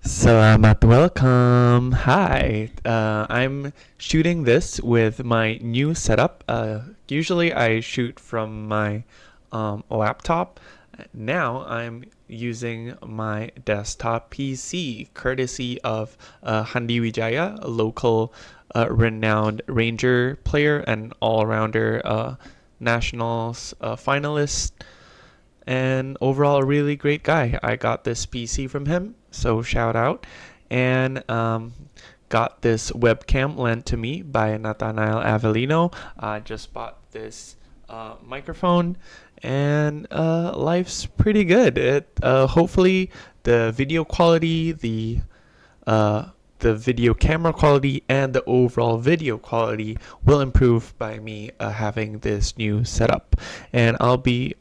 Selamat welcome. Hi. I'm shooting this with my new setup. Usually I shoot from my laptop. Now I'm using my desktop PC, courtesy of Handi Wijaya, a local renowned Ranger player and all-rounder nationals finalist and overall a really great guy. I got this PC from him, so shout out. And got this webcam lent to me by Nathanael Avellino. I just bought this microphone, and life's pretty good. It hopefully the video quality, uh, the video camera quality and the overall video quality will improve by me having this new setup. And I've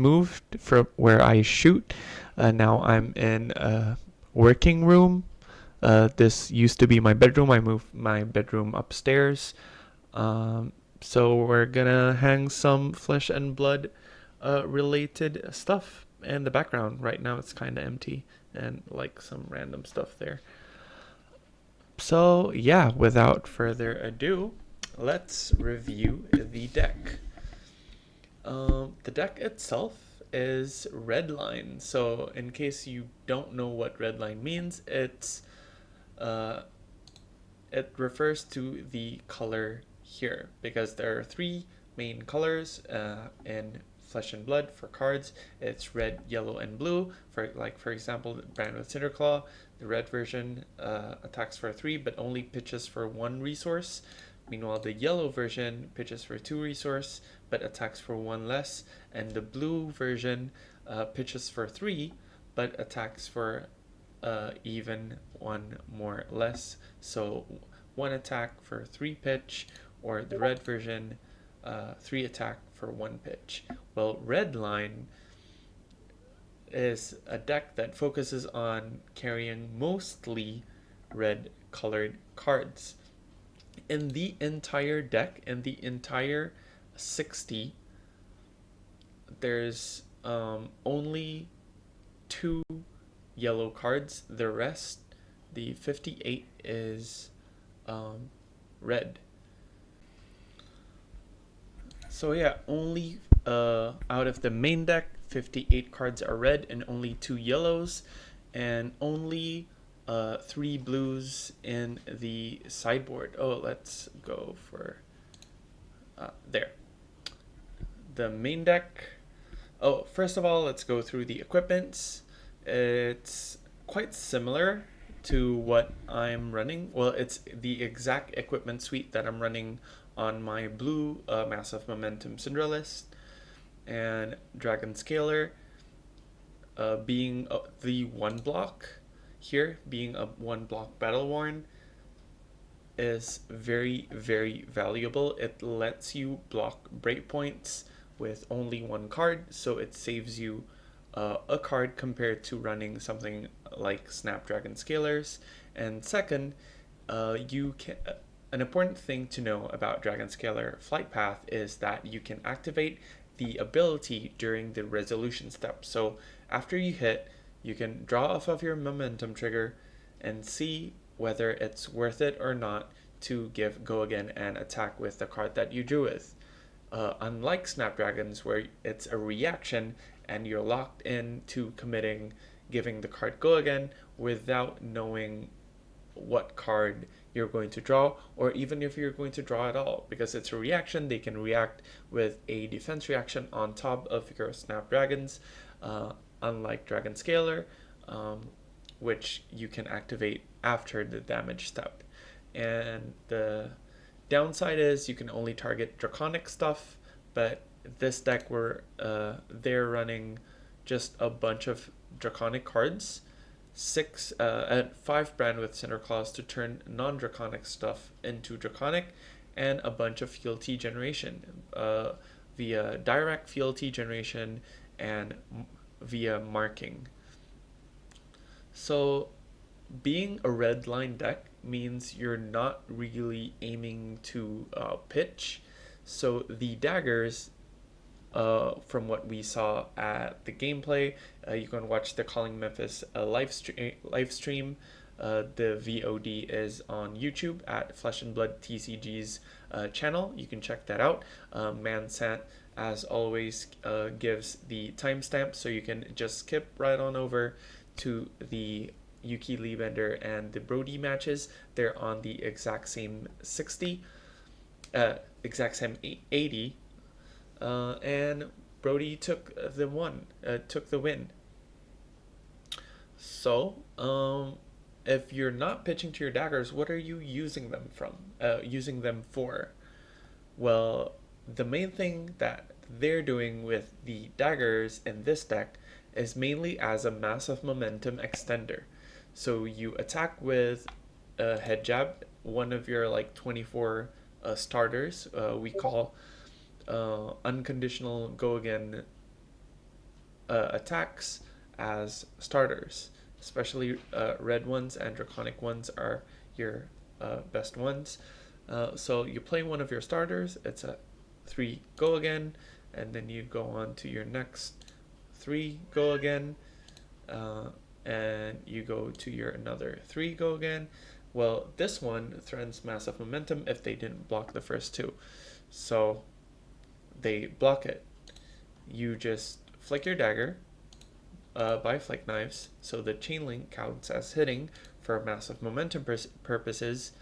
moved from where I shoot. Now I'm in a working room. This used to be my bedroom. I moved my bedroom upstairs. So we're gonna hang some flesh and blood related stuff in the background. Right now it's kind of empty and like some random stuff there. So yeah, without further ado, let's review the deck. The deck itself is Redline. So in case you don't know what Redline means, uh, it refers to the color here because there are three main colors in Flesh and Blood for cards. It's red, yellow, and blue. For example, Brand with Cinderclaw, the red version attacks for 3 but only pitches for 1 resource. Meanwhile, the yellow version pitches for 2 resource but attacks for 1 less, and the blue version pitches for 3 but attacks for even 1 more less. So 1 attack for 3 pitch, or the red version 3 attack for 1 pitch. Well, Redline is a deck that focuses on carrying mostly red colored cards. In the entire deck, in the entire 60, there's only 2 yellow cards. The rest, the 58, is red. So yeah, only out of the main deck, 58 cards are red and only 2 yellows, and only 3 blues in the sideboard. Oh, let's go for there. The main deck. Oh, first of all, let's go through the equipments. It's quite similar to what I'm running. Well, it's the exact equipment suite that I'm running on my blue Massive Momentum Cindra list. And Dragon Scaler being the 1 block here, being a 1 block Battle Worn, is very, very valuable. It lets you block breakpoints with only 1 card, so it saves you a card compared to running something like Snapdragon Scalers. And second, you can. An important thing to know about Dragon Scaler Flight Path is that you can activate the ability during the resolution step. So after you hit, you can draw off of your momentum trigger and see whether it's worth it or not to give go again and attack with the card that you drew with. Unlike Snapdragons, where it's a reaction and you're locked into committing giving the card go again without knowing what card you're going to draw, or even if you're going to draw at all. Because it's a reaction, they can react with a defense reaction on top of your Snapdragons, unlike Dragon Scaler, which you can activate after the damage step. And the downside is you can only target Draconic stuff, but this deck they're running just a bunch of Draconic cards, 5 Brand with Cinderclaws to turn non-Draconic stuff into Draconic, and a bunch of fealty generation via direct fealty generation and via marking. So being a red line deck means you're not really aiming to pitch. So the daggers from what we saw at the gameplay. You can watch the Calling Memphis live stream. The VOD is on YouTube at Flesh and Blood TCG's channel. You can check that out. Mansant, as always, gives the timestamp, so you can just skip right on over to the Yuki Lee Bender and the Brody matches. They're on the exact same 60, exact same 80, and Brody took the win. So, if you're not pitching to your daggers, what are you using them for? Well, the main thing that they're doing with the daggers in this deck is mainly as a massive momentum extender. So you attack with a head jab, one of your like 24 starters. We call unconditional go again attacks as starters. Especially red ones and draconic ones are your best ones. So you play one of your starters, it's a 3 go again, and then you go on to your next 3 go again, and you go to your another 3 go again. Well, this one threatens massive momentum if they didn't block the first 2. So they block it. You just flick your dagger by flick knives, so the chain link counts as hitting for massive momentum purposes.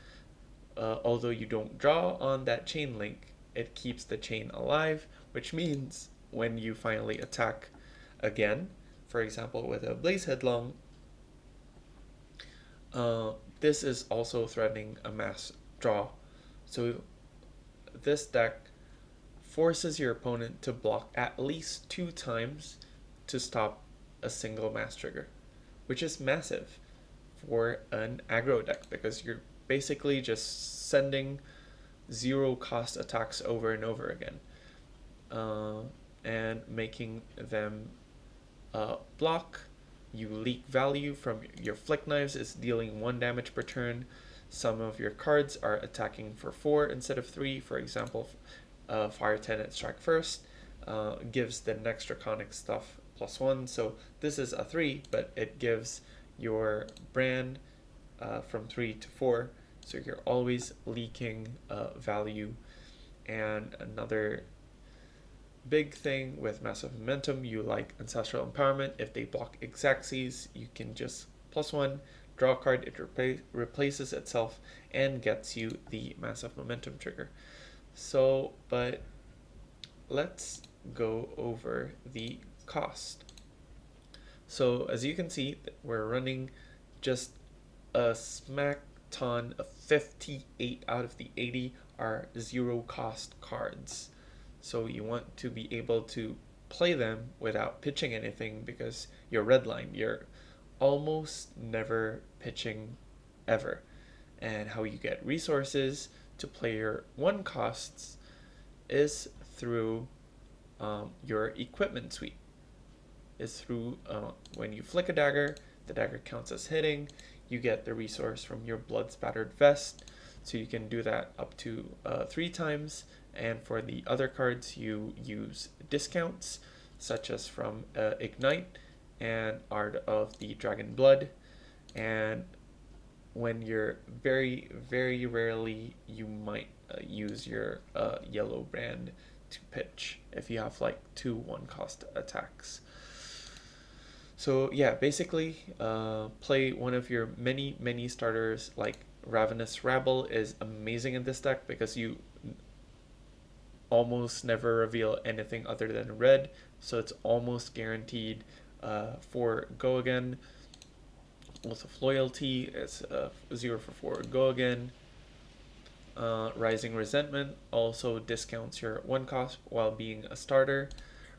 Although you don't draw on that chain link, it keeps the chain alive, which means when you finally attack again, for example with a Blaze Headlong, this is also threatening a mass draw. So this deck forces your opponent to block at least 2 times to stop a single mass trigger, which is massive for an aggro deck because you're basically just sending 0 cost attacks over and over again, and making them block. You leak value from your flick knives is dealing 1 damage per turn. Some of your cards are attacking for 4 instead of 3. For example, Fire Tenant Strike First gives the next draconic stuff +1. So this is a 3, but it gives your brand from 3 to 4. So you're always leaking value. And another big thing with massive momentum, you like Ancestral Empowerment. If they block Xaxes, you can just +1, draw a card, it replaces itself and gets you the massive momentum trigger. So, but let's go over the cost. So as you can see, we're running just a smack ton of 58 out of the 80 are 0 cost cards. So you want to be able to play them without pitching anything, because your Redline, you're almost never pitching ever. And how you get resources to play your 1 costs is through your equipment suite. Is through when you flick a dagger, the dagger counts as hitting. You get the resource from your blood spattered vest, so you can do that up to 3 times. And for the other cards, you use discounts, such as from Ignite and Art of the Dragon Blood. And when you're very, very rarely, you might use your yellow brand to pitch if you have like 2 1-cost attacks. So yeah, basically play one of your many starters. Like Ravenous Rabble is amazing in this deck because you almost never reveal anything other than red, so it's almost guaranteed for go again. Oath of Loyalty is 0 for 4 go again. Rising Resentment also discounts your 1 cost while being a starter.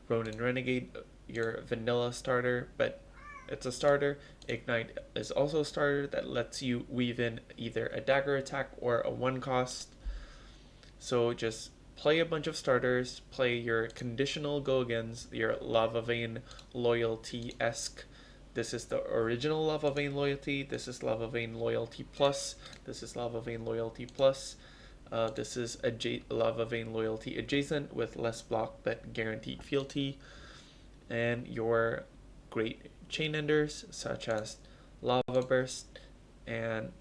Ronin Renegade, your vanilla starter, but it's a starter. Ignite is also a starter that lets you weave in either a dagger attack or a 1 cost. So just play a bunch of starters, play your conditional go-agains, your Lava Vein Loyalty-esque. This is the original Lava Vein Loyalty, this is Lava Vein Loyalty Plus, this is Lava Vein Loyalty Plus. This is Lava Vein Loyalty adjacent with less block but guaranteed fealty. And your great chain enders such as Lava Burst and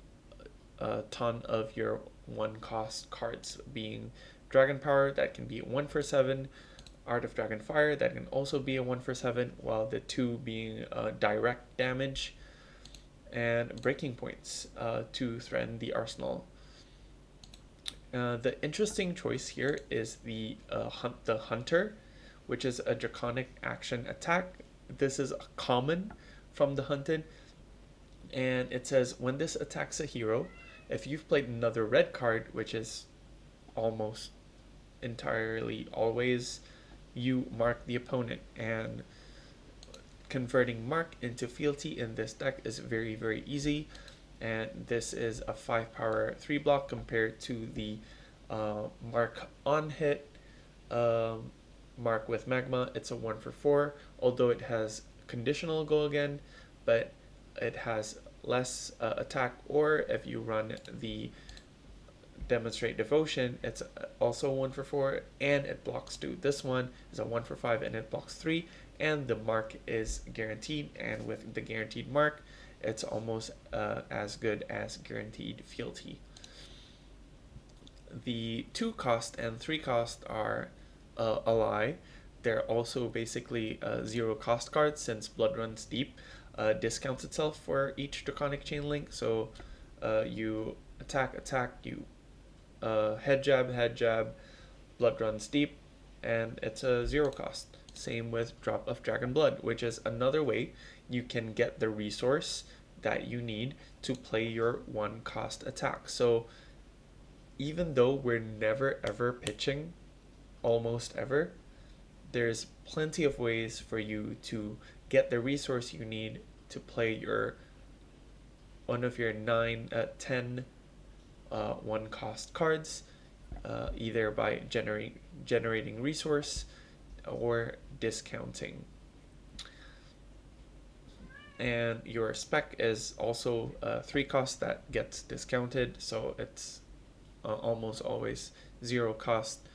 a ton of your 1-cost cards, being Dragon Power that can be 1 for 7, Art of Dragon Fire that can also be a 1 for 7, while the 2 being direct damage, and Breaking Points to threaten the arsenal. The interesting choice here is the Hunter, which is a draconic action attack. This is common from the Hunted, and it says when this attacks a hero, if you've played another red card, which is almost entirely always, you mark the opponent, and converting mark into fealty in this deck is very, very easy. And this is a 5 power 3 block compared to the mark on hit mark with magma. It's a 1 for 4, although it has conditional go again, but it has less attack. Or if you run the demonstrate devotion, it's also 1 for 4 and it blocks 2. This one is a 1 for 5 and it blocks 3, and the mark is guaranteed, and with the guaranteed mark it's almost as good as guaranteed fealty. The 2 cost and 3 cost are a lie. They're also basically 0 cost cards, since Blood Runs Deep discounts itself for each Draconic Chain Link. So you attack, you head jab, Blood Runs Deep, and it's a 0 cost. Same with Drop of Dragon Blood, which is another way you can get the resource that you need to play your 1 cost attack. So even though we're never ever pitching, almost ever, there's plenty of ways for you to get the resource you need to play your one of your 10 1 cost cards, either by generating resource or discounting. And your spec is also 3 cost that gets discounted, so it's almost always 0 cost,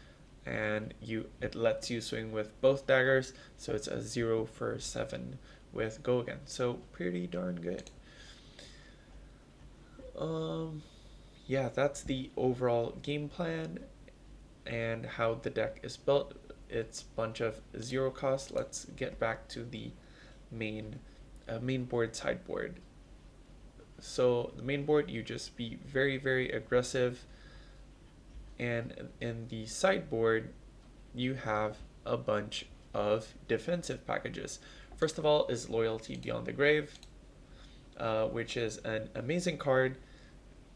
and it lets you swing with both daggers, so it's a 0 for 7 with go again. So pretty darn good. Yeah, that's the overall game plan and how the deck is built. It's a bunch of 0 cost. Let's get back to the main board, sideboard. So the main board, you just be very, very aggressive, and in the sideboard you have a bunch of defensive packages. First of all is Loyalty Beyond the Grave, which is an amazing card.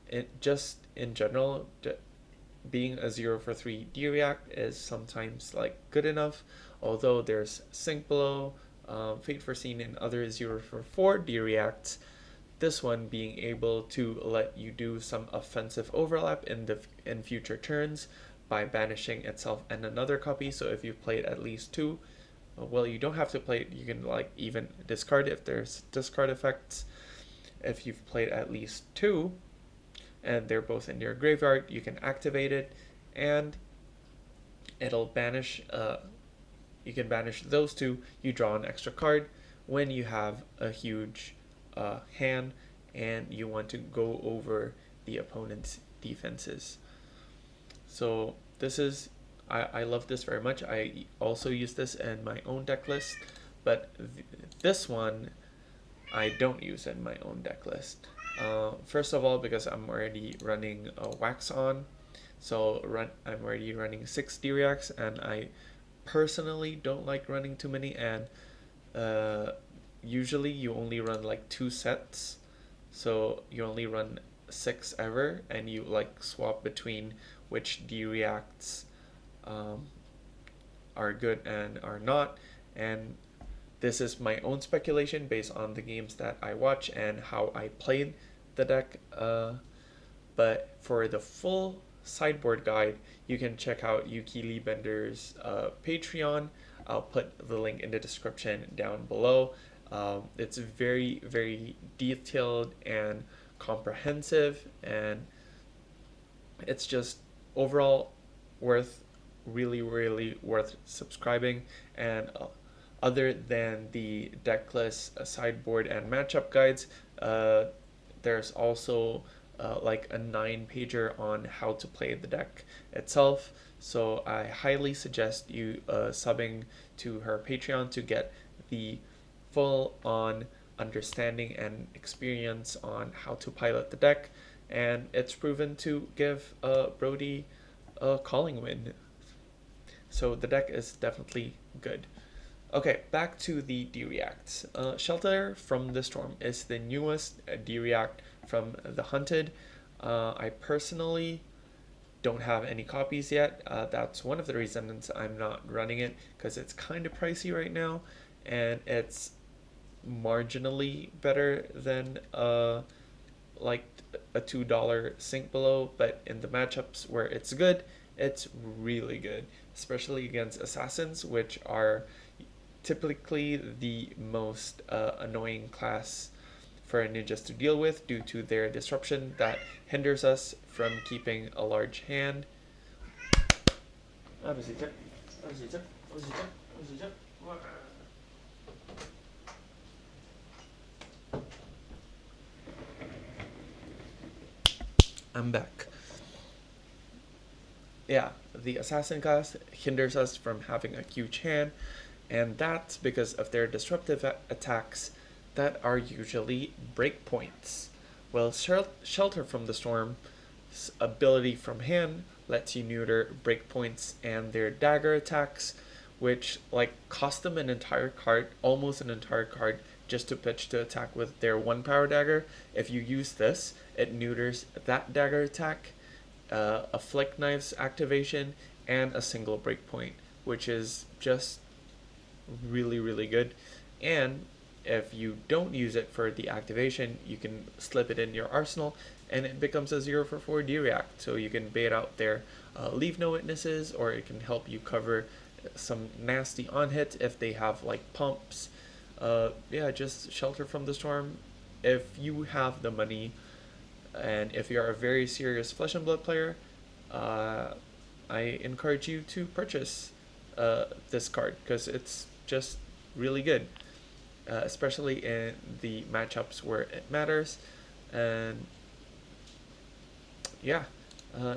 It just in general, being a 0 for 3 D-React is sometimes like good enough, although there's Sink Below, Fate Foreseen, and other 0 for 4 D-Reacts. This one being able to let you do some offensive overlap in future turns by banishing itself and another copy. So if you've played at least 2, well, you don't have to play it, you can like even discard it if there's discard effects. If you've played at least 2 and they're both in your graveyard, you can activate it, and it'll banish, you can banish those 2, you draw an extra card when you have a huge hand and you want to go over the opponent's defenses. So this is, I love this very much. I also use this in my own deck list, but this one I don't use in my own deck list. First of all, because I'm already running Wax on, so I'm already running 6 D-Reacts, and I personally don't like running too many, and usually you only run like 2 sets, so you only run 6 ever, and you like swap between which D-Reacts are good and are not. And this is my own speculation based on the games that I watch and how I played the deck, but for the full sideboard guide, you can check out Yuki Lee Bender's Patreon. I'll put the link in the description down below. It's very, very detailed and comprehensive, and it's just overall, worth really worth subscribing. And other than the deck list, sideboard, and matchup guides, there's also like a 9-pager on how to play the deck itself. So I highly suggest you subbing to her Patreon to get the full on understanding and experience on how to pilot the deck. And it's proven to give Brody a calling win. So the deck is definitely good. Okay, back to the D-Reacts. Shelter from the Storm is the newest D-React from the Hunted. I personally don't have any copies yet. That's one of the reasons I'm not running it, because it's kind of pricey right now, and it's marginally better than like a $2 Sink Below, but in the matchups where it's good, it's really good, especially against assassins, which are typically the most annoying class for ninjas to deal with due to their disruption that hinders us from keeping a large hand. I'm back. Yeah, the assassin class hinders us from having a huge hand, and that's because of their disruptive attacks that are usually breakpoints. Well, Shelter from the Storm's ability from hand lets you neuter breakpoints and their dagger attacks, which like cost them an entire card, almost an entire card, just to pitch to attack with their 1 power dagger. If you use this, it neuters that dagger attack, a flick knife's activation, and a single breakpoint, which is just really good. And if you don't use it for the activation, you can slip it in your arsenal, and it becomes a 0-for-4 D-React. So you can bait out their Leave No Witnesses, or it can help you cover some nasty on hit if they have like pumps. Yeah, just Shelter from the Storm. If you have the money, and if you're a very serious Flesh and Blood player, I encourage you to purchase this card, because it's just really good, especially in the matchups where it matters. And yeah,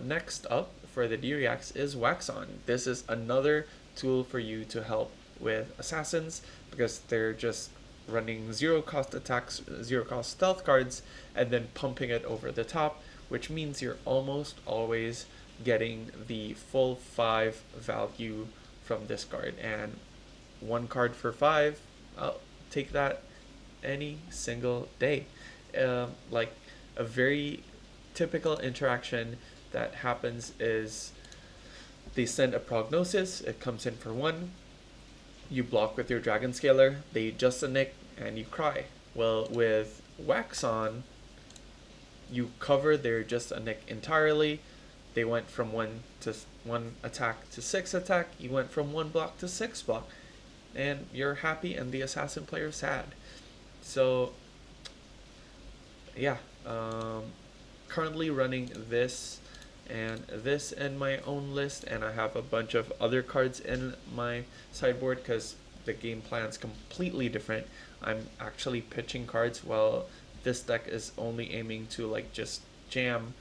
next up for the D-Reacts is Wax On. This is another tool for you to help with assassins, because they're just running 0-cost attacks, 0-cost stealth cards, and then pumping it over the top, which means you're almost always getting the full 5 value from this card. And 1 card for 5, I'll take that any single day. Like a very typical interaction that happens is they send a Prognosis, it comes in for 1, you block with your Dragon Scaler, they just a nick, and you cry. Well, with Wax On, you cover their just a nick entirely. They went from 1 attack to 6 attack, you went from 1 block to 6 block, and you're happy and the assassin player sad. So yeah, currently running this and this in my own list, and I have a bunch of other cards in my sideboard because the game plan's completely different. I'm actually pitching cards while this deck is only aiming to like just jam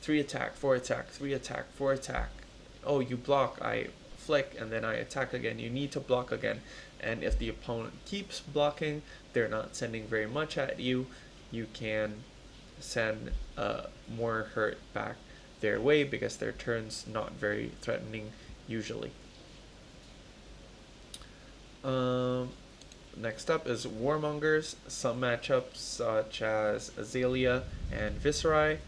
3 attack, 4 attack, 3 attack, 4 attack. Oh, you block, I flick, and then I attack again. You need to block again. And if the opponent keeps blocking, they're not sending very much at you, you can send more hurt back their way because their turn's not very threatening usually. Next up is Warmongers. Some matchups such as Azalea and Viserai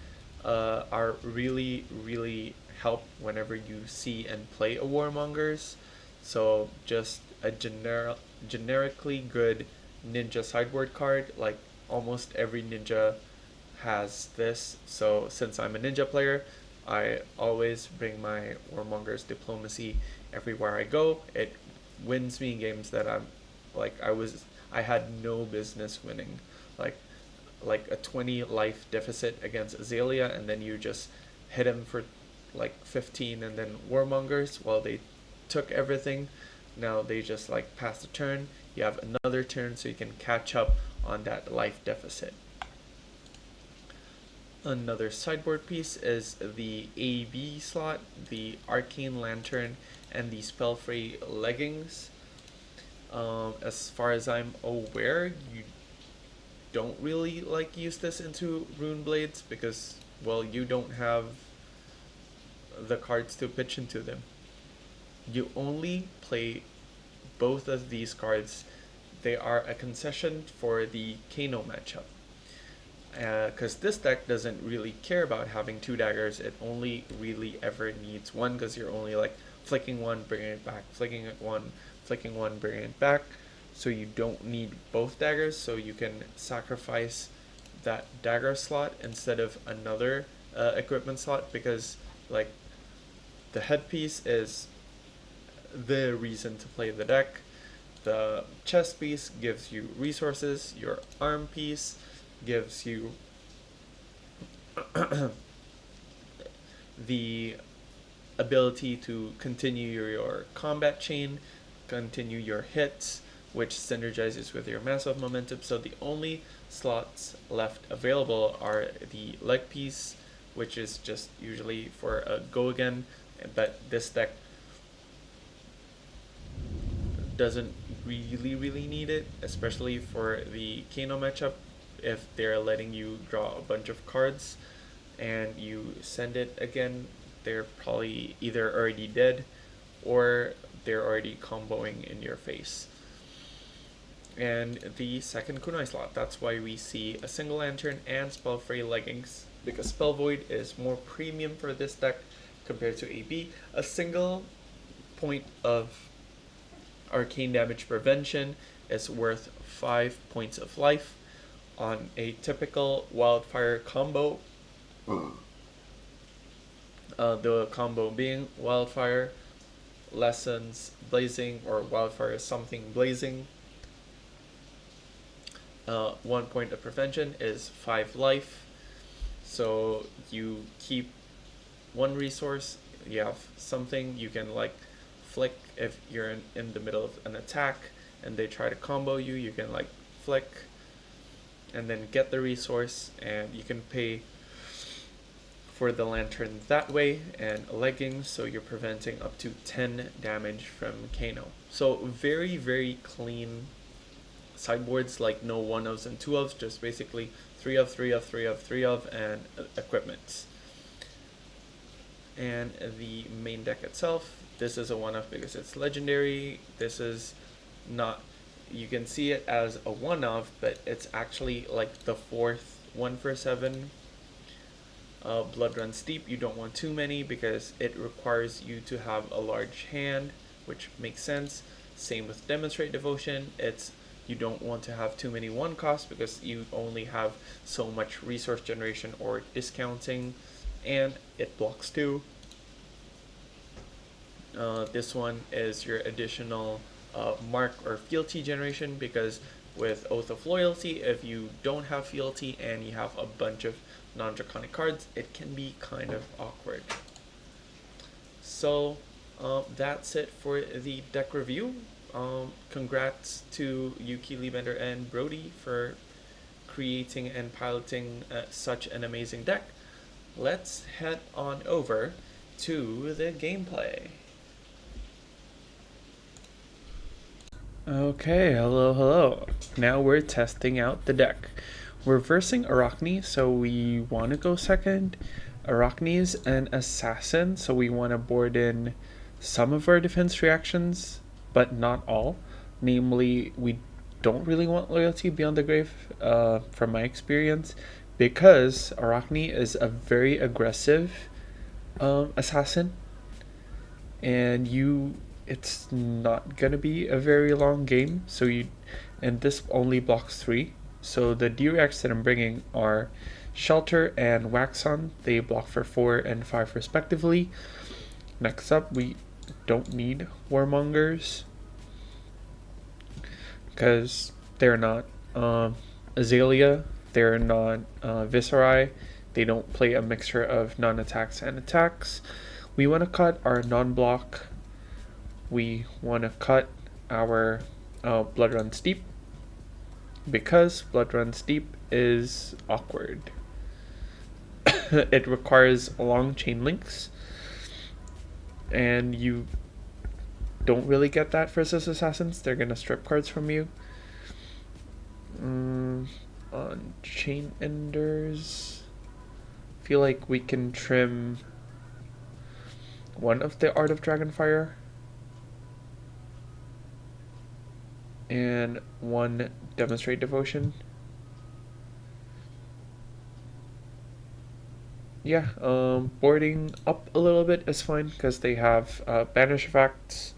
are really help whenever you see and play a Warmongers. So just a generically good ninja sideboard card. Like almost every ninja has this. So since I'm a ninja player, I always bring my Warmongers Diplomacy everywhere I go. It wins me games that I had no business winning. Like a 20 life deficit against Azalea, and then you just hit him for like 15 and then Warmongers. Well, they took everything. Now they just like pass the turn. You have another turn so you can catch up on that life deficit. Another sideboard piece is the AB slot, the Arcane Lantern, and the Spellfree Leggings. As far as I'm aware, you don't really like use this into Rune Blades because, well, you don't have the cards to pitch into them. You only play both of these cards. They are a concession for the Kano matchup. Because this deck doesn't really care about having two daggers. It only really ever needs one because you're only like flicking one, bringing it back, flicking it one, flicking one, bringing it back. So you don't need both daggers, so you can sacrifice that dagger slot instead of another equipment slot, because like the headpiece is the reason to play the deck. The chest piece gives you resources. Your arm piece gives you the ability to continue your combat chain, continue your hits, which synergizes with your massive momentum. So the only slots left available are the leg piece, which is just usually for a go again, but this deck doesn't really need it, especially for the Kano matchup. If they're letting you draw a bunch of cards and you send it again, they're probably either already dead or they're already comboing in your face. And the second kunai slot, that's why we see a single lantern and Spellfree Leggings, because Spell Void is more premium for this deck compared to AB. A single point of arcane damage prevention is worth 5 points of life. On a typical wildfire combo, the combo being wildfire, lessons, blazing, or wildfire something blazing, 1 point of prevention is 5 life. So you keep one resource, you have something you can like flick if you're in the middle of an attack and they try to combo you, you can like flick and then get the resource, and you can pay for the lantern that way, and leggings, so you're preventing up to 10 damage from Kano. So very clean sideboards, like no 1-ofs and 2-ofs, just basically 3-of, 3-of, 3-of, 3-of, and equipments. And the main deck itself, this is a 1-off because it's legendary. This is not, you can see it as a 1-off, but it's actually like the 4th 1-for-7 Blood Runs Deep. You don't want too many because it requires you to have a large hand, which makes sense. Same with Demonstrate Devotion. You don't want to have too many 1 costs because you only have so much resource generation or discounting, and it blocks 2. This one is your additional mark or fealty generation, because with Oath of Loyalty, if you don't have fealty and you have a bunch of non-draconic cards, it can be kind of awkward. So that's it for the deck review. Congrats to Yuki Lee Bender and Brody for creating and piloting such an amazing deck. Let's head on over to the gameplay. Okay, hello. Now we're testing out the deck. We're versing Arachne, so we want to go second. Arachne is an assassin, so we want to board in some of our defense reactions, but not all. Namely, we don't really want Loyalty Beyond the Grave, from my experience, because Arachne is a very aggressive assassin, and it's not gonna be a very long game, and this only blocks 3. So the D-reacts that I'm bringing are Shelter and Waxon. They block for 4 and 5 respectively. Next up, we don't need Warmongers because they're not Azalea, they're not Viscerai, they don't play a mixture of non-attacks and attacks. We want to cut our non-block. We want to cut our Blood Runs Deep, because Blood Runs Deep is awkward. It requires long chain links, and you don't really get that versus assassins. They're gonna strip cards from you. On chain enders, feel like we can trim one of the Art of Dragonfire and one Demonstrate Devotion. Yeah, boarding up a little bit is fine because they have banish effects.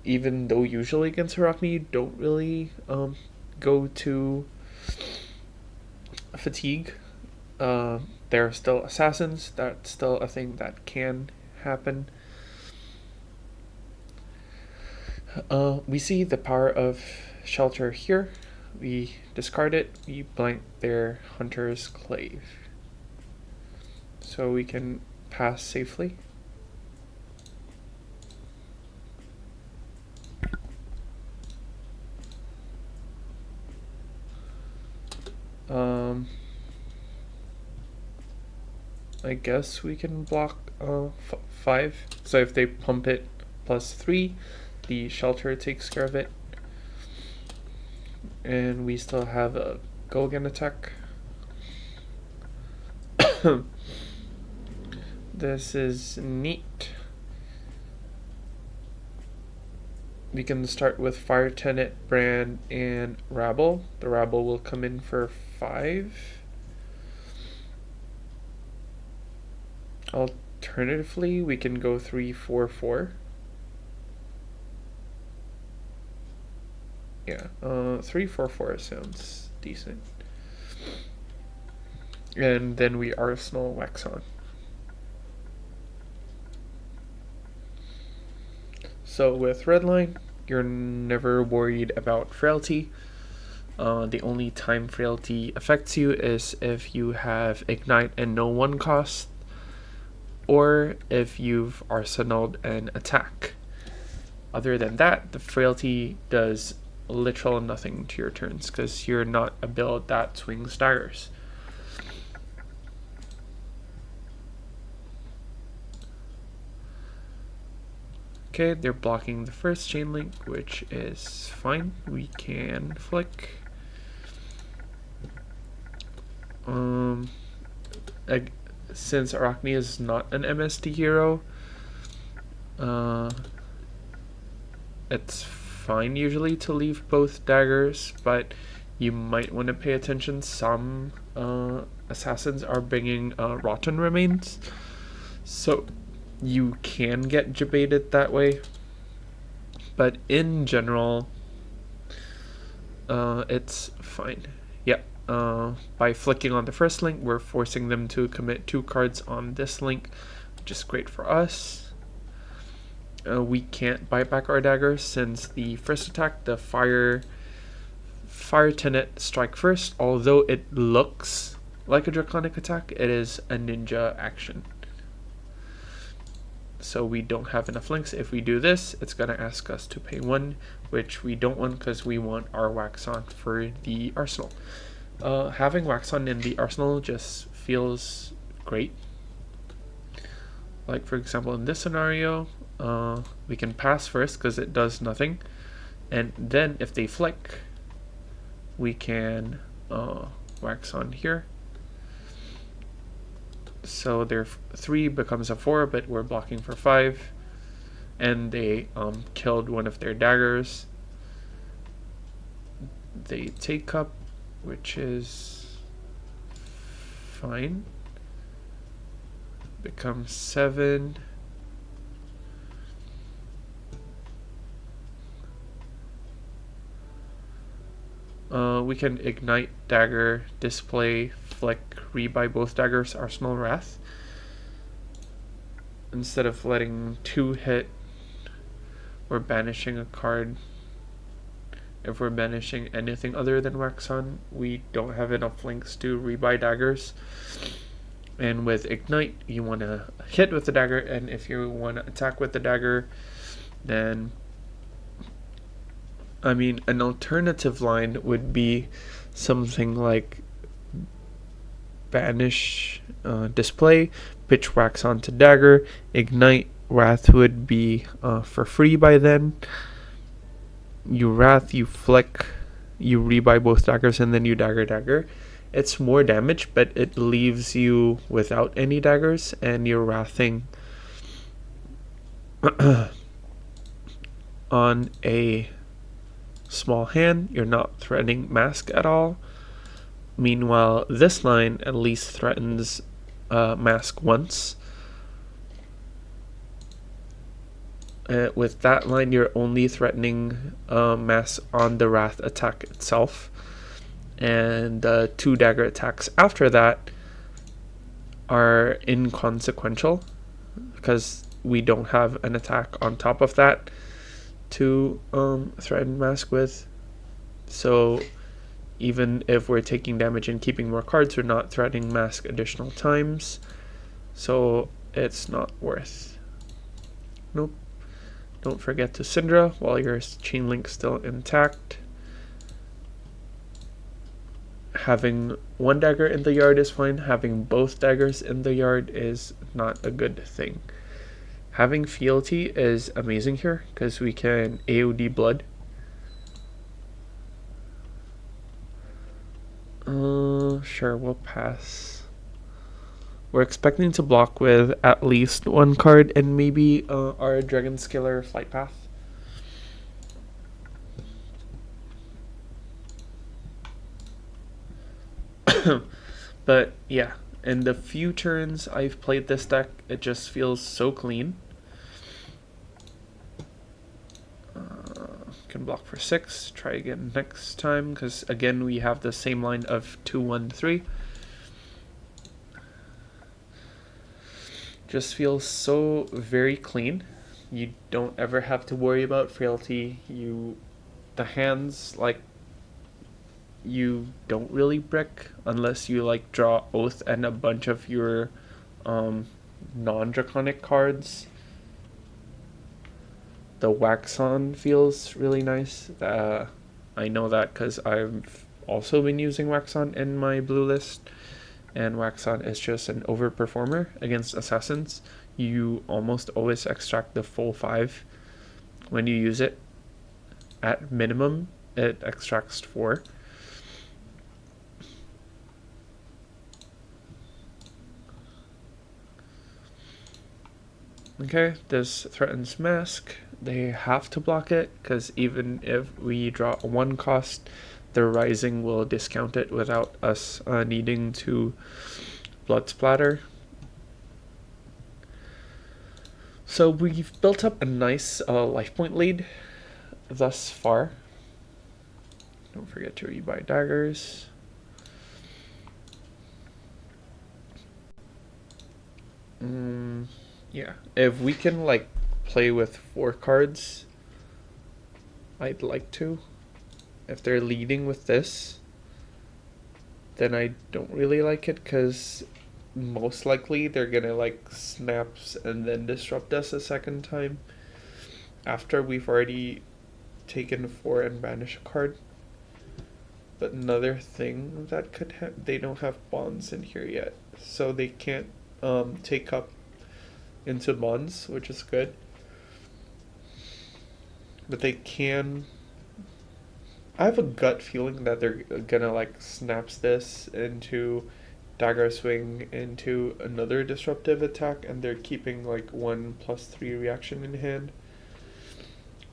Even though usually against Arachne you don't really go to fatigue, they're still assassins. That's still a thing that can happen. We see the power of Shelter here. We discard it. We blank their Hunter's Clave, so we can pass safely. I guess we can block 5. So if they pump it +3, the Shelter takes care of it. And we still have a Go Again attack. This is neat. We can start with Fire Tenet, Brand, and Rabble. The Rabble will come in for 5. Alternatively, we can go 3-4-4. Yeah, 3-4-4 sounds decent. And then we Arsenal Wax on. So with Redline, you're never worried about frailty. The only time frailty affects you is if you have Ignite and no 1 cost, or if you've arsenaled an attack. Other than that, the frailty does literal nothing to your turns because you're not a build that swings daggers. Okay, they're blocking the first chain link, which is fine. We can flick. Since Arachne is not an MST hero, it's fine usually to leave both daggers, but you might want to pay attention. Some assassins are bringing rotten remains, so you can get debated that way, but in general it's fine. Yeah, by flicking on the first link, we're forcing them to commit 2 cards on this link, which is great for us. We can't buy back our daggers since the first attack, the Fire Tenet strike first, although it looks like a draconic attack, it is a ninja action. So we don't have enough links. If we do this, it's going to ask us to pay 1, which we don't want because we want our Wax On for the arsenal. Having Wax On in the arsenal just feels great. Like for example in this scenario, we can pass first because it does nothing, and then if they flick, we can Wax On here. So their 3 becomes a 4, but we're blocking for 5, and they killed one of their daggers. They take up, which is fine. Becomes 7. We can Ignite, Dagger, Display, Flick, rebuy both daggers, Arsenal Wrath. Instead of letting 2 hit, we're banishing a card. If we're banishing anything other than Wax On, we don't have enough links to rebuy daggers. And with Ignite, you want to hit with the dagger, and if you want to attack with the dagger, then an alternative line would be something like Banish, Display, Pitch Wax onto Dagger, Ignite. Wrath would be for free by then. You Wrath, you Flick, you rebuy both daggers, and then you dagger. It's more damage, but it leaves you without any daggers, and you're wrathing on a small hand. You're not threatening mask at all. Meanwhile, this line at least threatens mask once. With that line, you're only threatening mask on the wrath attack itself. And 2 dagger attacks after that are inconsequential because we don't have an attack on top of that to threaten mask with. So even if we're taking damage and keeping more cards, we're not threatening mask additional times. So it's not worth. Nope. Don't forget to Cindra while your chain link's still intact. Having 1 dagger in the yard is fine. Having both daggers in the yard is not a good thing. Having fealty is amazing here because we can AoD blood. Sure, we'll pass. We're expecting to block with at least 1 card and maybe our Dragon Scalar Flight Path. But yeah, in the few turns I've played this deck, it just feels so clean. Can block for 6, try again next time, because again we have the same line of 2-1-3. Just feels so very clean. You don't ever have to worry about frailty. The hands, like, you don't really brick unless you like draw Oath and a bunch of your non-draconic cards. The Wax On feels really nice. I know that because I've also been using Wax On in my blue list, and Wax On is just an overperformer against assassins. You almost always extract the full 5 when you use it. At minimum, it extracts 4. Okay, this threatens mask. They have to block it because even if we draw a 1 cost, the Rising will discount it without us needing to blood splatter. So we've built up a nice life point lead thus far. Don't forget to rebuy daggers. Yeah, if we can like play with 4 cards, I'd like to. If they're leading with this, then I don't really like it because most likely they're gonna like snaps and then disrupt us a second time after we've already taken 4 and banish a card. But another thing that could they don't have bonds in here yet, so they can't take up into bonds, which is good. But they can. I have a gut feeling that they're gonna like snaps this into dagger swing into another disruptive attack, and they're keeping like 1+3 reaction in hand.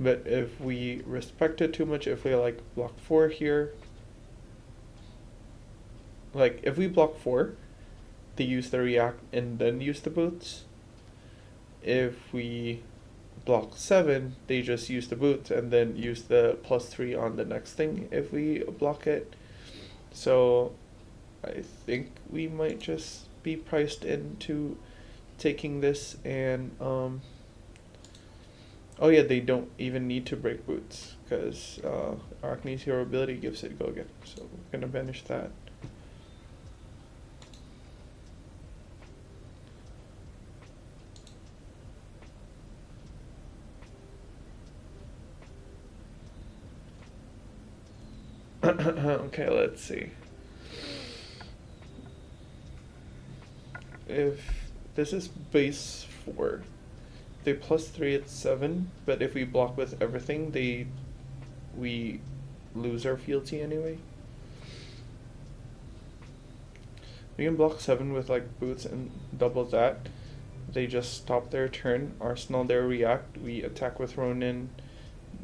But if we respect it too much, if we like block 4 here, like if we block 4, they use the react and then use the boots. If we block 7, they just use the boots and then use the +3 on the next thing if we block it. So I think we might just be priced into taking this, and oh yeah, they don't even need to break boots because Arachne's hero ability gives it go again, so we're gonna banish that. Okay, let's see. If this is base 4, they plus 3 at 7, but if we block with everything, we lose our fealty anyway. We can block 7 with like boots and double that. They just stop their turn. Arsenal their react. We attack with Ronin.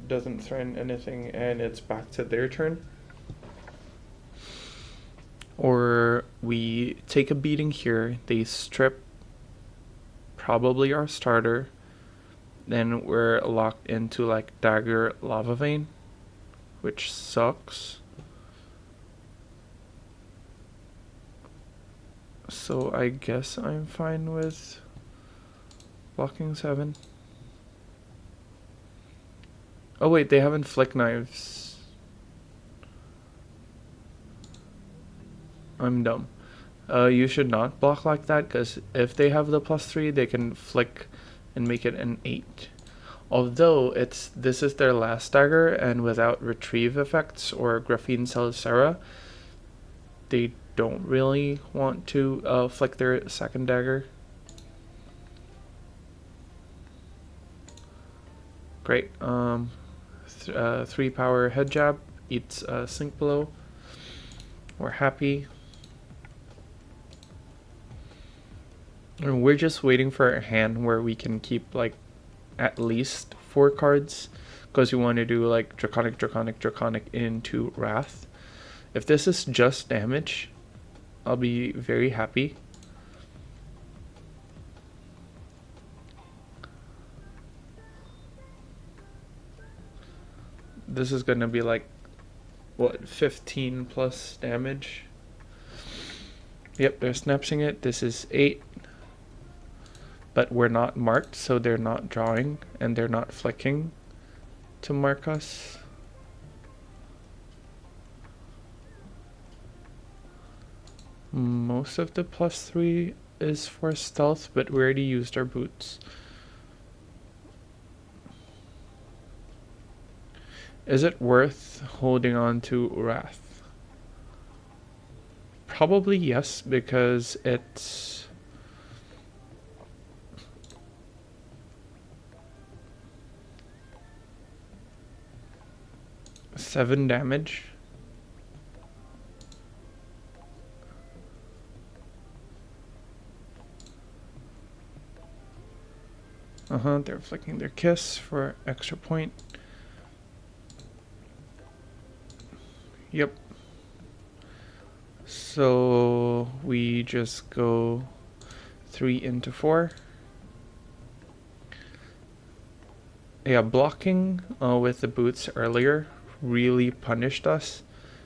Doesn't threaten anything, and it's back to their turn. Or we take a beating here. They strip probably our starter. Then we're locked into like Dagger Lava Vein, which sucks. So I guess I'm fine with blocking 7. Oh wait, they haven't flick knives. I'm dumb. You should not block like that, because if they have the plus 3, they can flick and make it an 8. Although this is their last dagger, and without retrieve effects or Graphene Celicera, they don't really want to flick their second dagger. Great. 3 power head jab eats sink blow. We're happy. And we're just waiting for a hand where we can keep like at least 4 cards, because we want to do like Draconic, Draconic, Draconic into Wrath. If this is just damage, I'll be very happy. This is gonna be like, what, 15 plus damage? Yep, they're snapsing it. This is 8. But we're not marked, so they're not drawing, and they're not flicking to mark us. Most of the plus 3 is for stealth, but we already used our boots. Is it worth holding on to Wrath? Probably yes, because it's 7 damage. They're flicking their kiss for extra point. Yep. So we just go 3 into 4. Yeah, blocking with the boots earlier really punished us,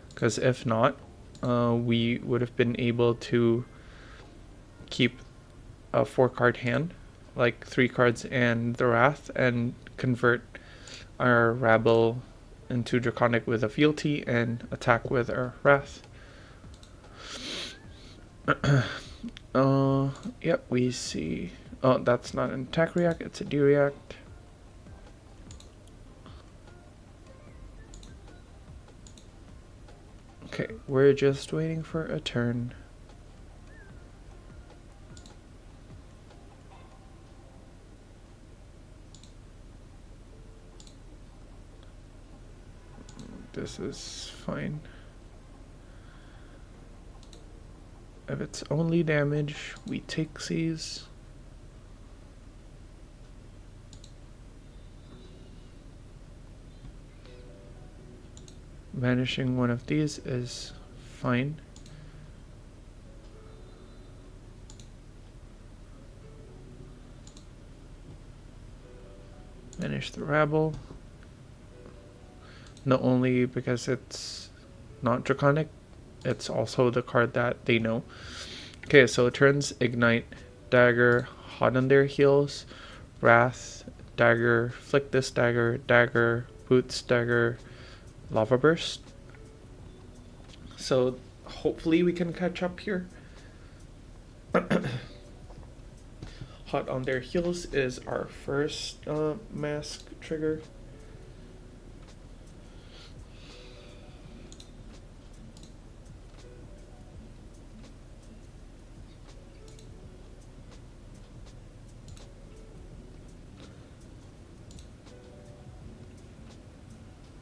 because if not, we would have been able to keep a 4-card hand, like 3 cards and the Wrath, and convert our Rabble into Draconic with a fealty and attack with our Wrath. Yep, we see. Oh, that's not an attack react, it's a D-react. Okay, we're just waiting for a turn. This is fine. If it's only damage, we take these. Vanishing one of these is fine. Vanish the Rabble. Not only because it's not Draconic, it's also the card that they know. Okay, so it turns Ignite, Dagger, Hot on their heels, Wrath, Dagger, Flick this Dagger, Dagger, Boots, Dagger, Lava Burst. So hopefully we can catch up here. Hot on their heels is our first mask trigger.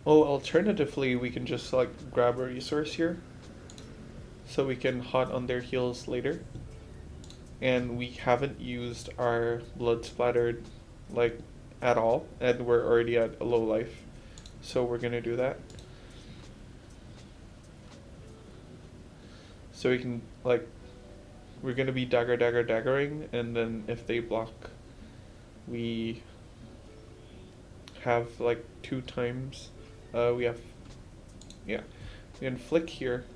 Oh, alternatively, we can just like grab a resource here, so we can hot on their heels later. And we haven't used our blood splattered like at all, and we're already at a low life, so we're gonna do that. So we can like, we're gonna be daggering, and then if they block, we have like 2 times. We have, yeah, we can flick here,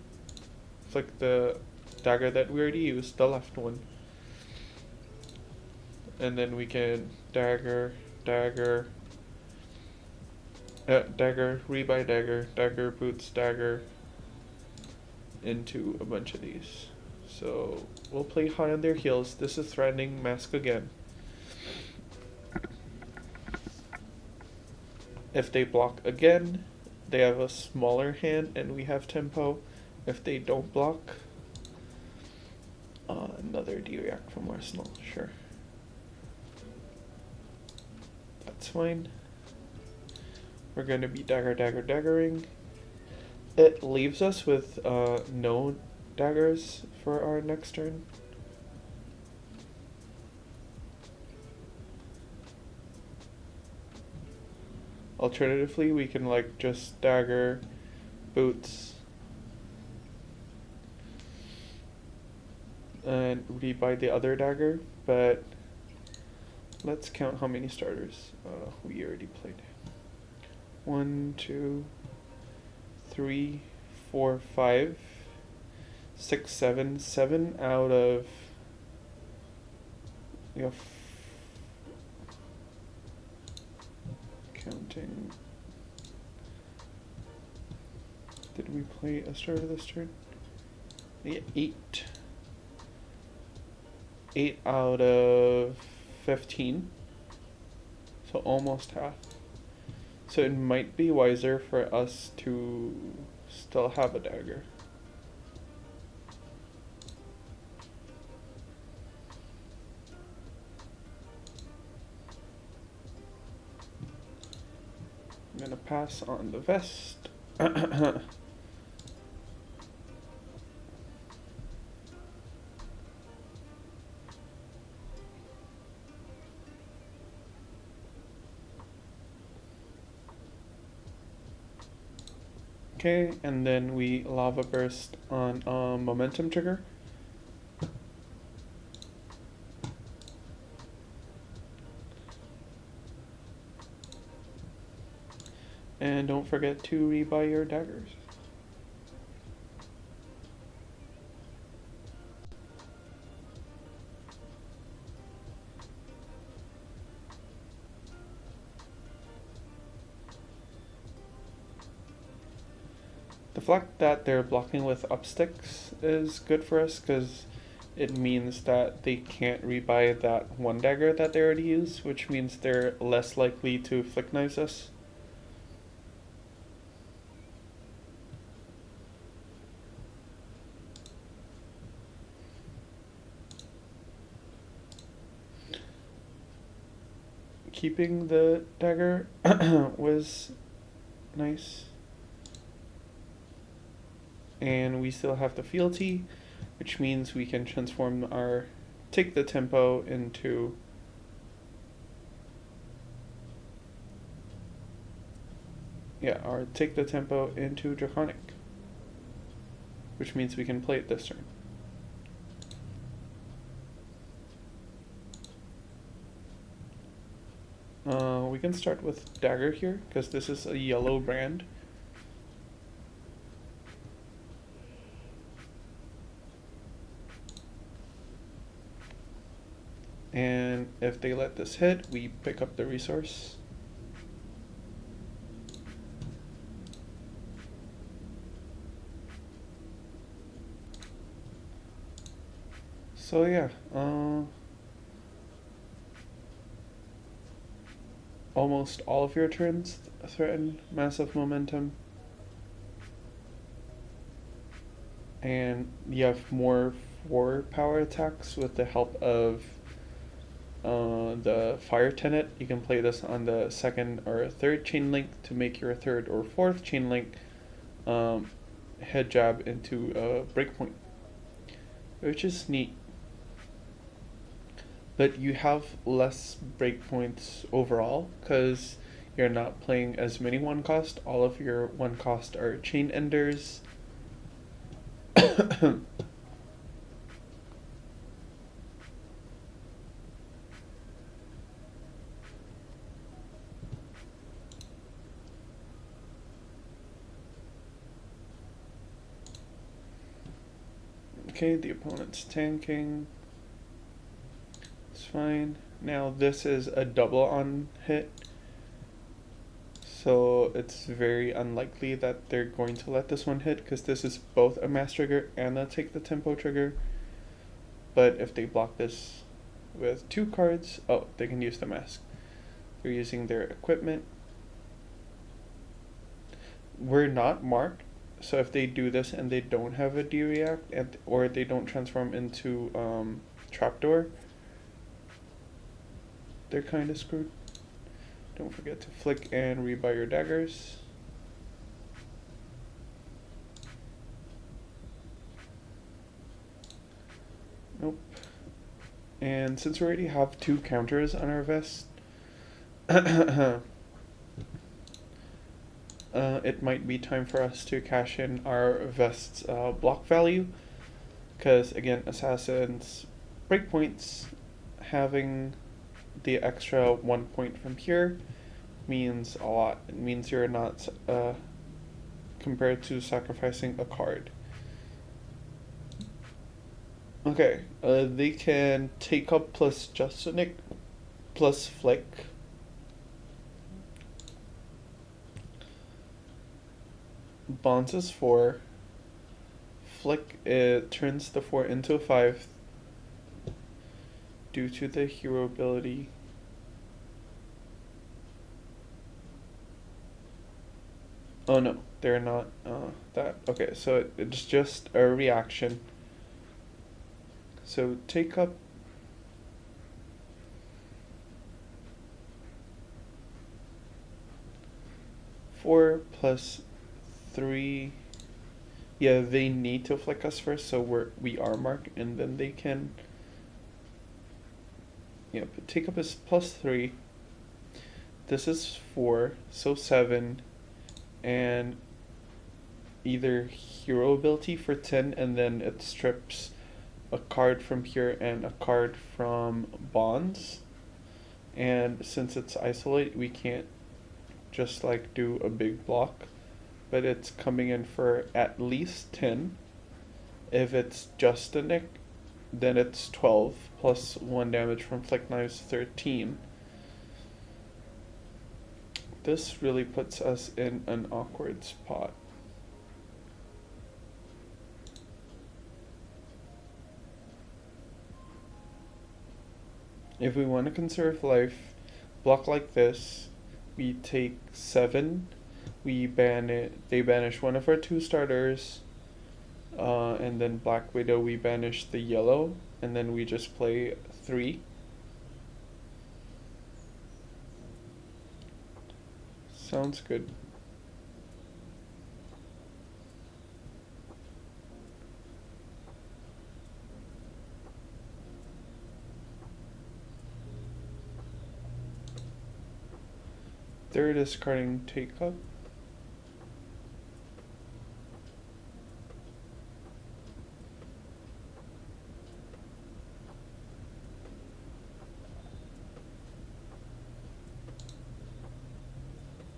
flick the dagger that we already used, the left one, and then we can dagger, dagger, dagger, rebuy dagger, dagger boots, dagger, into a bunch of these. So we'll play high on their heels. This is threatening mask again. If they block again, they have a smaller hand and we have tempo. If they don't block, another D-React from Arsenal, sure. That's fine. We're going to be daggering. It leaves us with no daggers for our next turn. Alternatively, we can like just dagger, boots, and rebuy the other dagger, but let's count how many starters we already played. 1, 2, 3, 4, 5, 6, 7. 7 out of, you know, counting. Did we play a starter this turn? Yeah, 8. 8 out of 15. So almost half. So it might be wiser for us to still have a dagger. I'm gonna pass on the vest. Okay, and then we lava burst on momentum trigger. And don't forget to rebuy your daggers. The fact that they're blocking with upsticks is good for us because it means that they can't rebuy that one dagger that they already used, which means they're less likely to flick knives us. Keeping the dagger was nice. And we still have the fealty, which means we can transform our take the tempo into our take the tempo into draconic, which means we can play it this turn. We can start with dagger here because this is a yellow brand. And if they let this hit, we pick up the resource. So yeah, almost all of your turns threaten massive momentum. And you have more 4 power attacks with the help of the fire tenet. You can play this on the second or third chain link to make your third or fourth chain link head jab into a breakpoint, which is neat. But you have less breakpoints overall because you're not playing as many one cost. All of your one cost are chain enders. Okay, the opponent's tanking. It's fine. Now this is a double on hit, so it's very unlikely that they're going to let this one hit because this is both a mass trigger and a take the tempo trigger. But if they block this with 2 cards, oh, they can use the mask. They're using their equipment. We're not marked, so if they do this and they don't have a D-react or they don't transform into trapdoor, they're kind of screwed. Don't forget to flick and rebuy your daggers. Nope. And since we already have 2 counters on our vest, it might be time for us to cash in our vest's block value. Because again, assassins breakpoints, having the extra 1 point from here means a lot. It means you're not compared to sacrificing a card. Okay, they can take up plus Justinic plus flick. Bonds is 4. Flick, it turns the 4 into a 5 due to the hero ability. Oh no, they're not that. Okay, so it's just a reaction. So take up four plus 3. Yeah, they need to flick us first, so we are marked, and then they can. Yep, take up is plus 3. This is 4, so 7, and either hero ability for 10, and then it strips a card from here and a card from bonds. And since it's isolate, we can't just like do a big block, but it's coming in for at least 10. If it's just a nick, then it's 12 plus 1 damage from flick knives, 13. This really puts us in an awkward spot. If we want to conserve life, block like this, we take 7, we ban it, they banish one of our 2 starters, and then Black Widow we banish the yellow, and then we just play 3. Sounds good. They're discarding take up.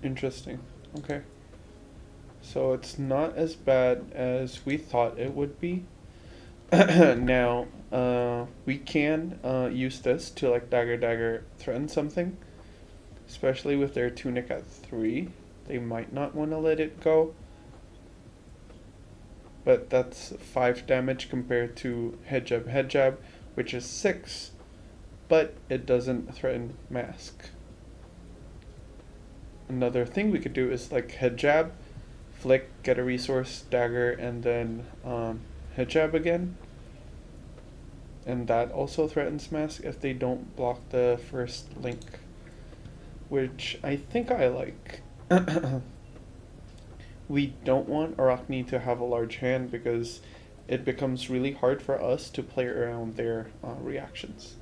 Interesting. Okay. So it's not as bad as we thought it would be. Now, we can use this to like dagger threaten something. Especially with their tunic at 3. They might not want to let it go. But that's 5 damage compared to head jab, which is 6. But it doesn't threaten mask. Another thing we could do is like head jab, flick, get a resource, dagger, and then head jab again. And that also threatens mask if they don't block the first link, which I think I like. We don't want Arachne to have a large hand because it becomes really hard for us to play around their reactions.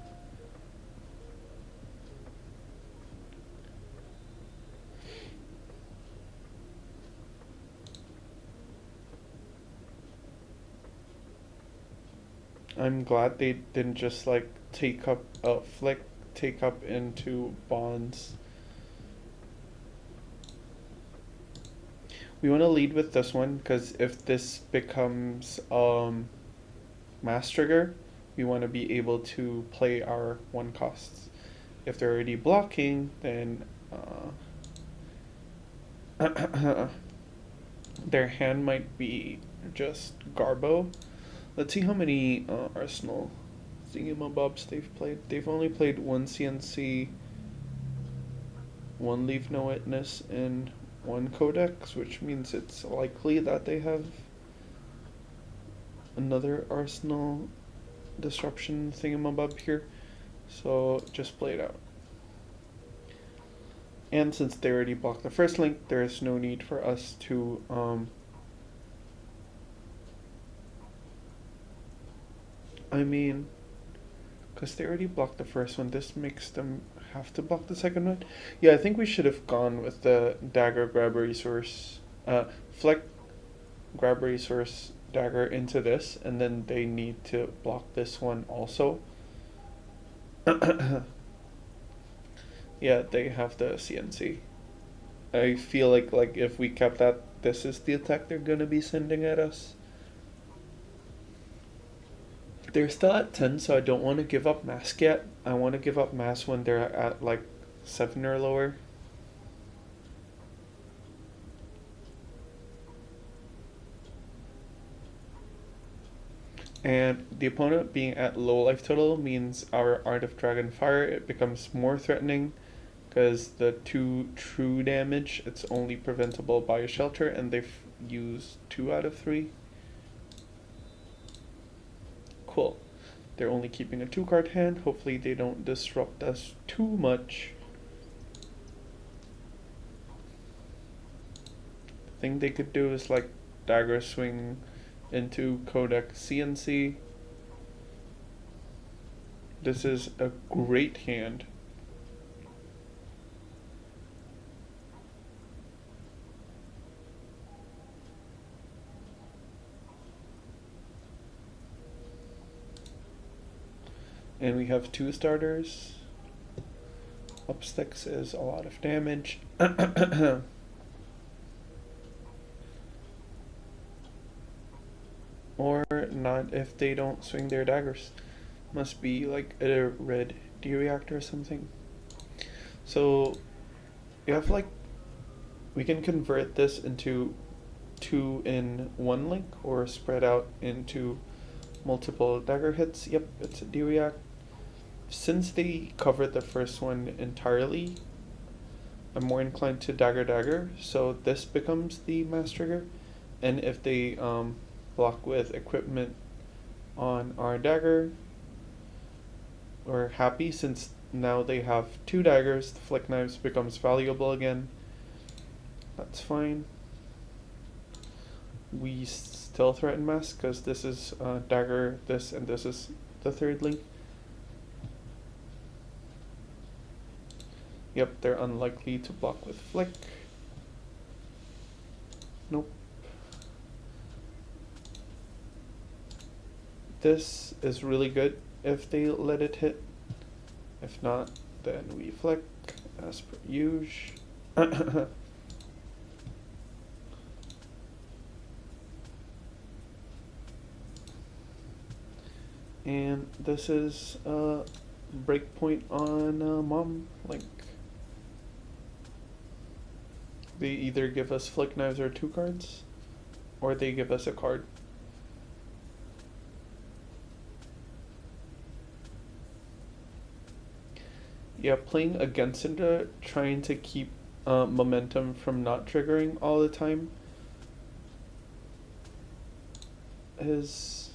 I'm glad they didn't just like take up flick take up into bonds. We want to lead with this one because if this becomes mass trigger, we want to be able to play our one costs. If they're already blocking, then their hand might be just Garbo. Let's see how many Arsenal thingamabobs they've played. They've only played one CNC, one Leave No Witness, and one Codex, which means it's likely that they have another Arsenal disruption thingamabob here. So just play it out. And since they already blocked the first link, there's no need for us to because they already blocked the first one, this makes them have to block the second one. Yeah, I think we should have gone with the dagger, grab resource, fleck, grab resource, dagger into this, and then they need to block this one also. Yeah, they have the CNC. I feel like if we kept that, this is the attack they're gonna be sending at us. They're still at 10, so I don't want to give up mask yet. I want to give up mask when they're at like 7 or lower. And the opponent being at low life total means our Art of Dragon Fire, it becomes more threatening because the 2 true damage, it's only preventable by a shelter, and they've used 2 out of 3. Cool. They're only keeping a 2-card hand. Hopefully they don't disrupt us too much. The thing they could do is like dagger swing into Codex CNC. This is a great hand. And we have 2 starters. Up sticks is a lot of damage. Or not if they don't swing their daggers. Must be like a red D reactor or something. So you have like, we can convert this into 2 in 1 link or spread out into multiple dagger hits. Yep, it's a D react. Since they covered the first one entirely, I'm more inclined to dagger, so this becomes the mass trigger. And if they block with equipment on our dagger, we're happy since now they have 2 daggers, the flick knives becomes valuable again. That's fine. We still threaten mass because this is dagger, this, and this is the 3rd link. Yep, they're unlikely to block with flick. Nope. This is really good if they let it hit. If not, then we flick as per usual. And this is a breakpoint on Mom Link. They either give us flick knives or 2 cards, or they give us a card. Yeah, playing against Cindra, trying to keep momentum from not triggering all the time is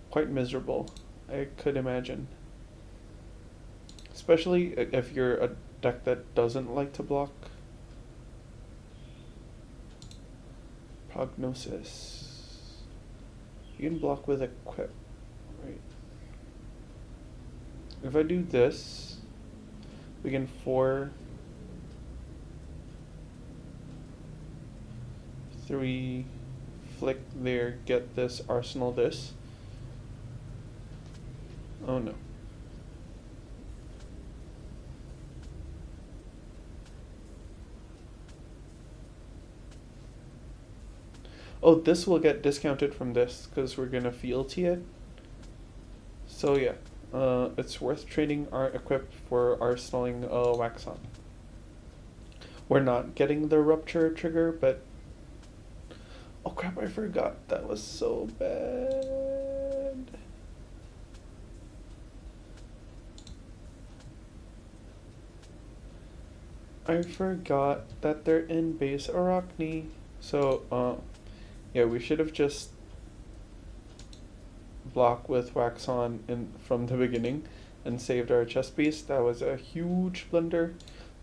quite miserable. I could imagine. Especially if you're a deck that doesn't like to block. Prognosis. You can block with equip, right? If I do this, we can 4-3 flick there, get this, arsenal this. Oh no. Oh, this will get discounted from this because we're gonna fealty it. So yeah, it's worth trading our equip for arsenaling wax on. We're not getting the rupture trigger, but oh crap, I forgot. That was so bad. I forgot that they're in base Arachne. So, yeah, we should have just blocked with wax on from the beginning and saved our chest piece. That was a huge blunder,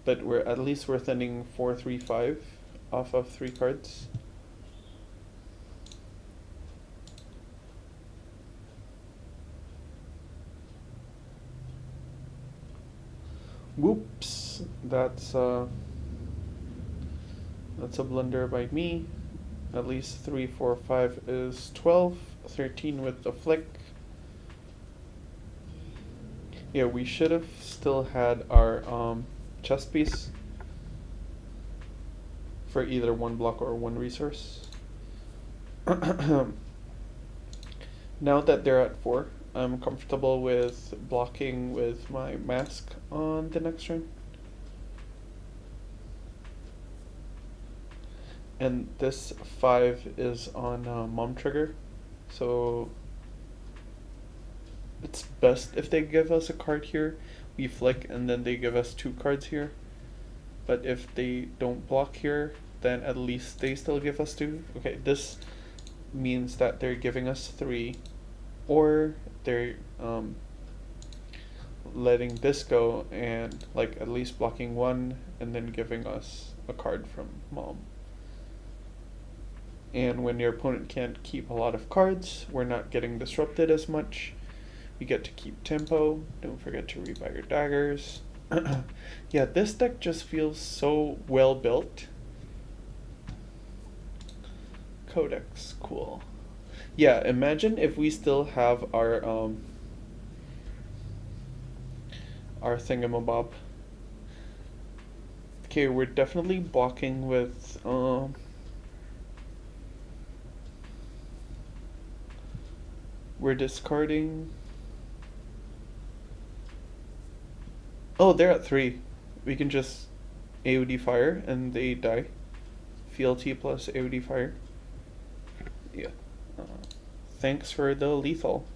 but at least we're thinning 4-3-5 off of 3 cards. Whoops, that's a blunder by me. At least 3, 4, 5 is 12, 13 with the flick. Yeah, we should have still had our chest piece for either 1 block or 1 resource. Now that they're at 4, I'm comfortable with blocking with my mask on the next turn. And this 5 is on Mom Trigger, so it's best if they give us a card here, we flick, and then they give us 2 cards here. But if they don't block here, then at least they still give us 2. Okay, this means that they're giving us 3, or they're letting this go and like at least blocking 1 and then giving us a card from Mom. And when your opponent can't keep a lot of cards, we're not getting disrupted as much. We get to keep tempo. Don't forget to rebuy your daggers. Yeah, this deck just feels so well built. Codex, cool. Yeah, imagine if we still have our thingamabob. Okay, we're definitely blocking with we're discarding. Oh, they're at 3. We can just AOD fire and they die. Fealty plus AOD fire. Yeah. Thanks for the lethal.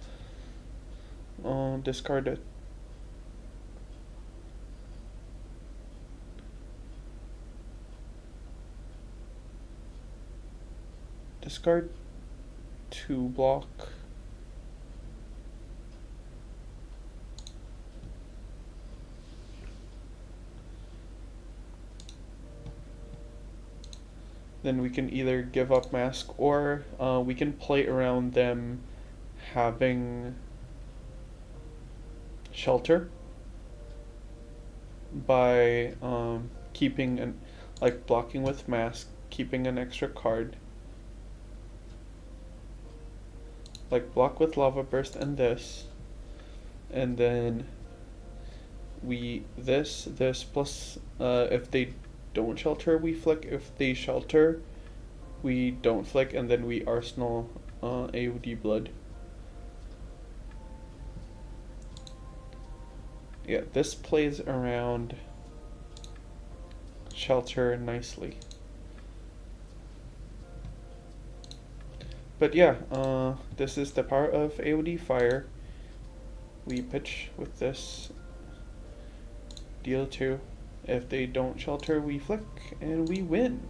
Discard it. Discard 2 block. Then we can either give up mask or we can play around them having shelter by keeping like blocking with mask, keeping an extra card, like block with lava burst and this, and then we this plus if they don't shelter, we flick. If they shelter, we don't flick, and then we arsenal AOD blood. Yeah, this plays around shelter nicely. But yeah, this is the power of AOD fire. We pitch with this, deal 2. If they don't shelter, we flick and we win.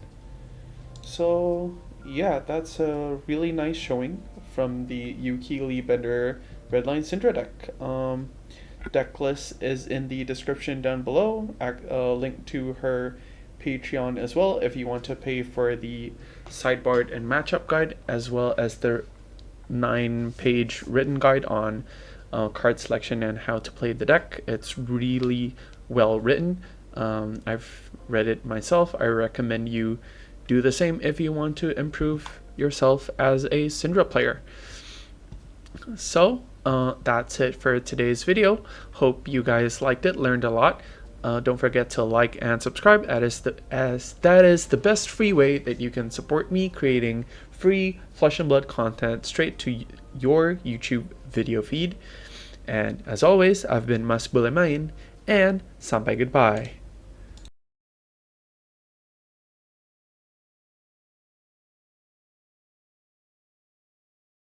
So yeah, that's a really nice showing from the Yuki Lee Bender Redline Cindra deck. Deck list is in the description down below. Link to her Patreon as well if you want to pay for the sideboard and matchup guide, as well as the 9-page written guide on card selection and how to play the deck. It's really well written. I've read it myself. I recommend you do the same if you want to improve yourself as a Cindra player. So that's it for today's video. Hope you guys liked it, learned a lot. Don't forget to like and subscribe, as that is the best free way that you can support me creating free Flesh and Blood content straight to your YouTube video feed. And as always, I've been Mas Bulemain, and sampai goodbye.